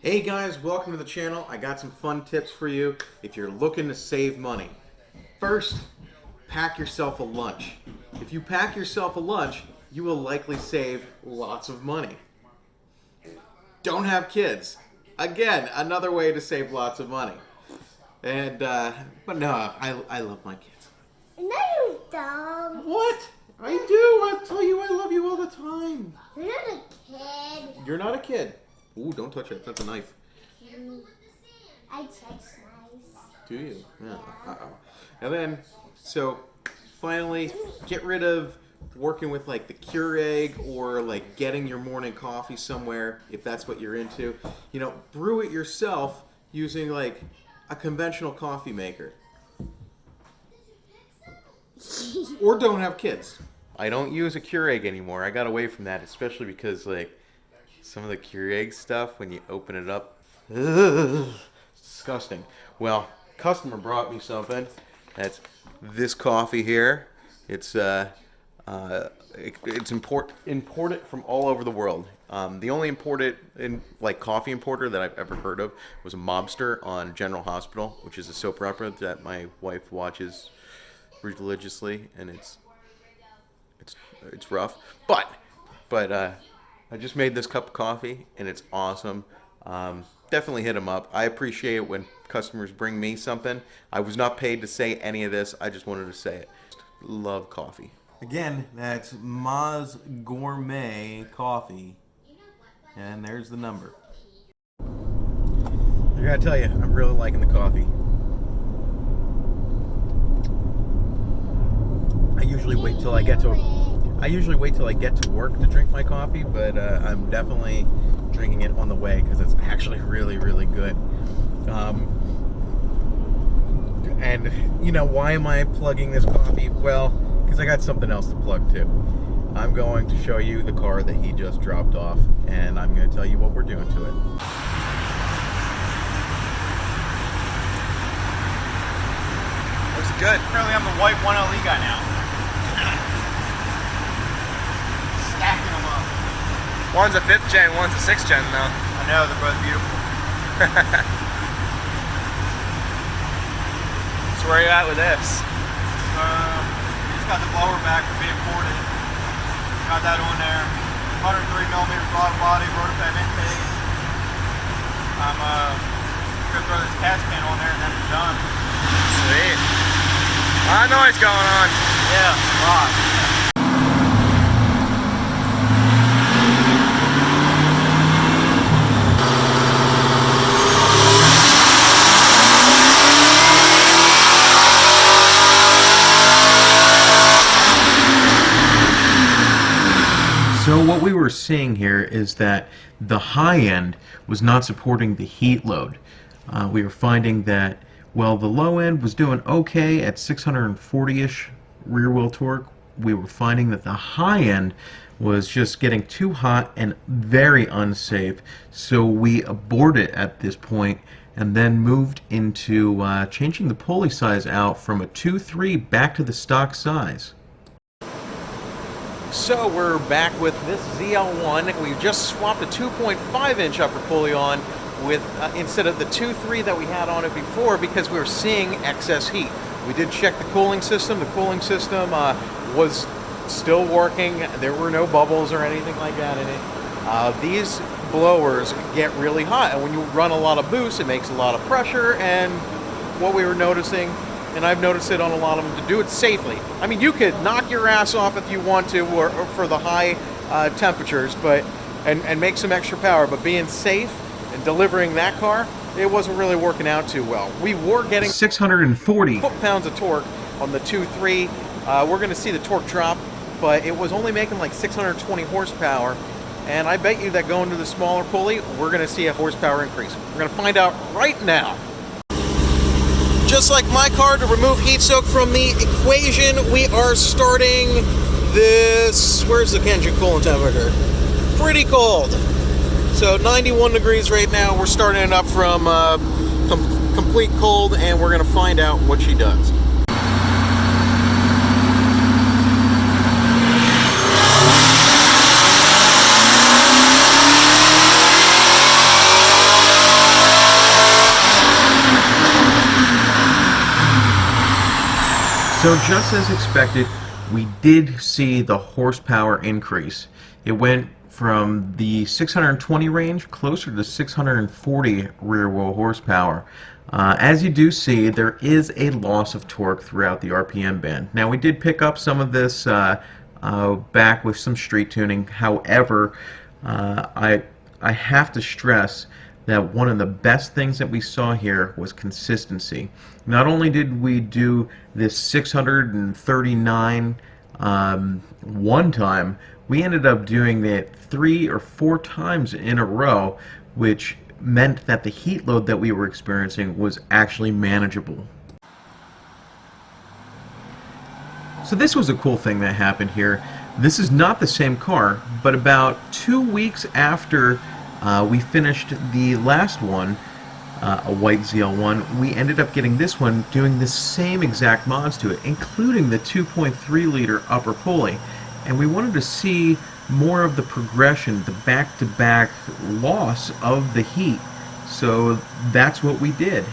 Hey guys, welcome to the channel. I got some fun tips for you if you're looking to save money. First, pack yourself a lunch. If you pack yourself a lunch, you will likely save lots of money. Don't have kids. Again, another way to save lots of money. And, but no, I love my kids. No, you don't. What? I do. I tell you I love you all the time. You're not a kid. You're not a kid. Ooh, don't touch it. That's a knife. I touch knives. Do you? Yeah. Uh-oh. And then, so, finally, get rid of working with, like, the Keurig or, like, getting your morning coffee somewhere, if that's what you're into. You know, brew it yourself using, like, a conventional coffee maker. Or don't have kids. I don't use a Keurig anymore. I got away from that, especially because, like, some of the Keurig stuff, when you open it up, it's disgusting. Well, customer brought me something. That's this coffee here. It's imported from all over the world. The only coffee importer that I've ever heard of was a Mobster on General Hospital, which is a soap opera that my wife watches religiously, and it's rough, but I just made this cup of coffee and it's awesome. Definitely hit them up. I appreciate it when customers bring me something. I was not paid to say any of this. I just wanted to say it. Love coffee. Again, that's Ma's Gourmet Coffee, and there's the number. I gotta tell you, I'm really liking the coffee. I usually wait till I get to work to drink my coffee, but I'm definitely drinking it on the way because it's actually really, really good. And you know, why am I plugging this coffee? Well, because I got something else to plug too. I'm going to show you the car that he just dropped off, and I'm going to tell you what we're doing to it. Looks good. Apparently I'm the white 1LE guy now. Stacking them up. One's a 5th gen, one's a 6th gen though. I know, they're both beautiful. So where are you at with this? Just got the blower back for being ported. Got that on there. 103mm throttle body, rotor intake. I'm gonna throw this catch can on there and then it's done. Sweet. A lot of noise going on. Yeah, a lot. So what we were seeing here is that the high end was not supporting the heat load. We were finding that, well, the low end was doing okay at 640-ish rear wheel torque. We were finding that the high end was just getting too hot and very unsafe. So we aborted at this point and then moved into changing the pulley size out from a 2.3 back to the stock size. So we're back with this ZL1. We just swapped a 2.5-inch upper pulley on with instead of the 2.3 that we had on it before, because we were seeing excess heat. We did check the cooling system. The cooling system was still working. There were no bubbles or anything like that in it. These blowers get really hot, and when you run a lot of boost, it makes a lot of pressure. And what we were noticing, and I've noticed it on a lot of them, to do it safely. I mean, you could knock your ass off if you want to, or for the high temperatures, but and make some extra power. But being safe and delivering that car, it wasn't really working out too well. We were getting 640 foot-pounds of torque on the 2.3. We're going to see the torque drop, but it was only making like 620 horsepower. And I bet you that going to the smaller pulley, we're going to see a horsepower increase. We're going to find out right now. Just like my car, to remove heat soak from the equation, we are starting this, where's the engine coolant temperature? Pretty cold. So 91 degrees right now. We're starting it up from complete cold, and we're going to find out what she does. So just as expected, we did see the horsepower increase. It went from the 620 range closer to 640 rear wheel horsepower. As you do see, there is a loss of torque throughout the RPM band. Now, we did pick up some of this back with some street tuning. However, I have to stress that one of the best things that we saw here was consistency. Not only did we do this 639 one time, we ended up doing it 3 or 4 times in a row, which meant that the heat load that we were experiencing was actually manageable. So this was a cool thing that happened here. This is not the same car, but about 2 weeks after we finished the last one, a white ZL1, we ended up getting this one doing the same exact mods to it, including the 2.3 liter upper pulley. And we wanted to see more of the progression, the back-to-back loss of the heat. So that's what we did.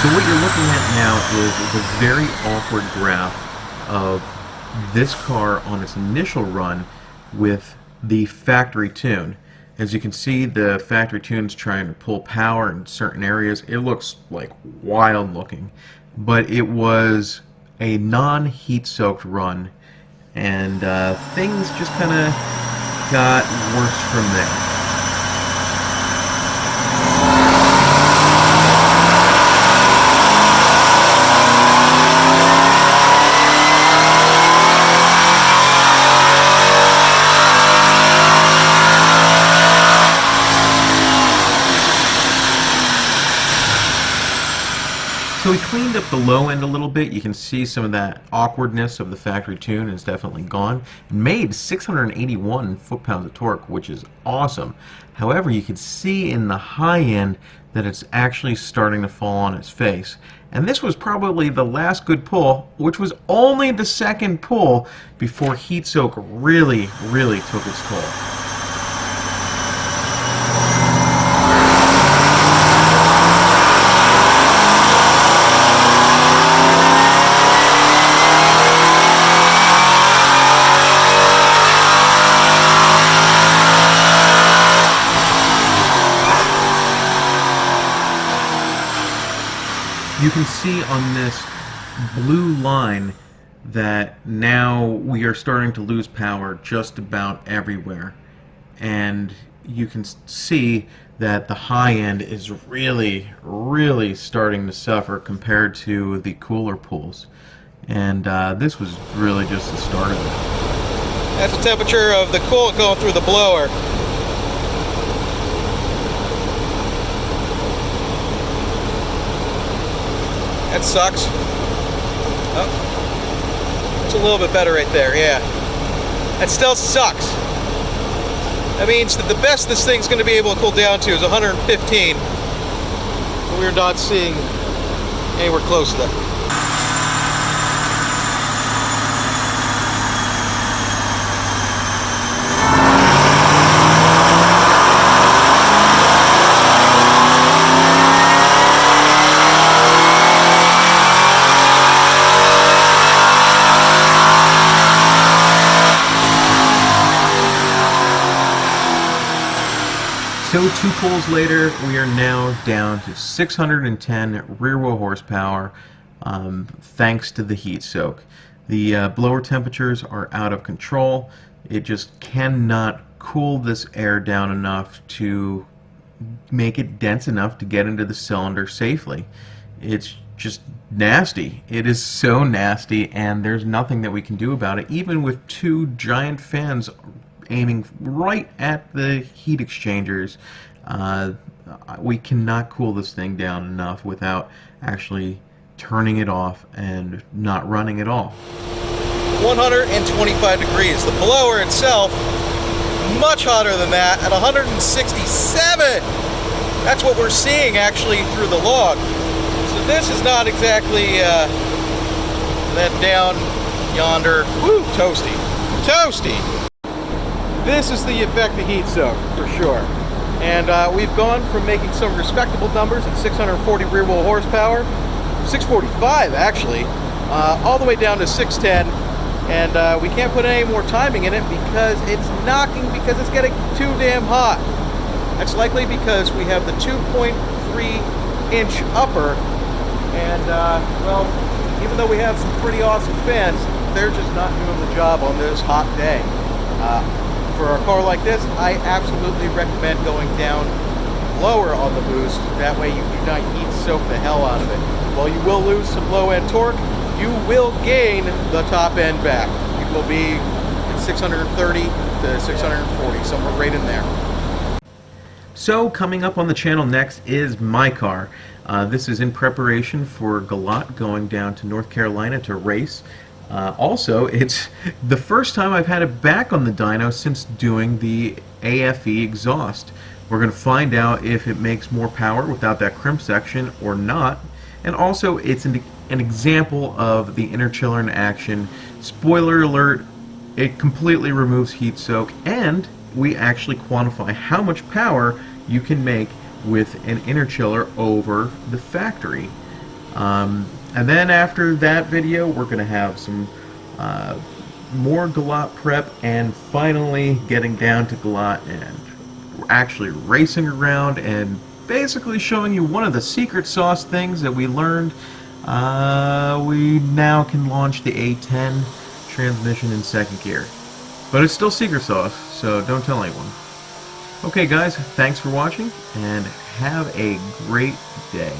So what you're looking at now is a very awkward graph of this car on its initial run with the factory tune. As you can see, the factory tune's trying to pull power in certain areas. It looks like wild looking, but it was a non-heat soaked run, and things just kind of got worse from there. So we cleaned up the low end a little bit. You can see some of that awkwardness of the factory tune is definitely gone. It made 681 foot-pounds of torque, which is awesome. However, you can see in the high end that it's actually starting to fall on its face. And this was probably the last good pull, which was only the second pull before heat soak really took its toll. You can see on this blue line that now we are starting to lose power just about everywhere. And you can see that the high end is really starting to suffer compared to the cooler pulls. And this was really just the start of it. That's the temperature of the coolant going through the blower. That sucks. Oh, it's a little bit better right there, yeah. That still sucks. That means that the best this thing's going to be able to cool down to is 115. We're not seeing anywhere close to that. So 2 pulls later, we are now down to 610 rear wheel horsepower thanks to the heat soak. The blower temperatures are out of control. It just cannot cool this air down enough to make it dense enough to get into the cylinder safely. It's just nasty. It is so nasty, and there's nothing that we can do about it, even with 2 giant fans aiming right at the heat exchangers. We cannot cool this thing down enough without actually turning it off and not running at all. 125 degrees. The blower itself, much hotter than that at 167. That's what we're seeing actually through the log. So this is not exactly that down yonder. Woo, toasty. Toasty! This is the effect of heat soak, for sure. And we've gone from making some respectable numbers at 640 rear wheel horsepower, 645 actually, all the way down to 610. And we can't put any more timing in it because it's knocking, because it's getting too damn hot. That's likely because we have the 2.3-inch upper, and well, even though we have some pretty awesome fans, they're just not doing the job on this hot day. For a car like this, I absolutely recommend going down lower on the boost. That way you do not heat soak the hell out of it. While you will lose some low end torque, you will gain the top end back. It will be 630 to 640, somewhere right in there. So coming up on the channel next is my car. This is in preparation for Galat going down to North Carolina to race. Also, it's the first time I've had it back on the dyno since doing the AFE exhaust. We're going to find out if it makes more power without that crimp section or not. And also, it's an example of the interchiller in action. Spoiler alert, it completely removes heat soak, and we actually quantify how much power you can make with an interchiller over the factory. And then after that video, we're going to have some more Galat prep, and finally getting down to Galat, and we're actually racing around and basically showing you one of the secret sauce things that we learned. We now can launch the A10 transmission in second gear. But it's still secret sauce, so don't tell anyone. Okay guys, thanks for watching, and have a great day.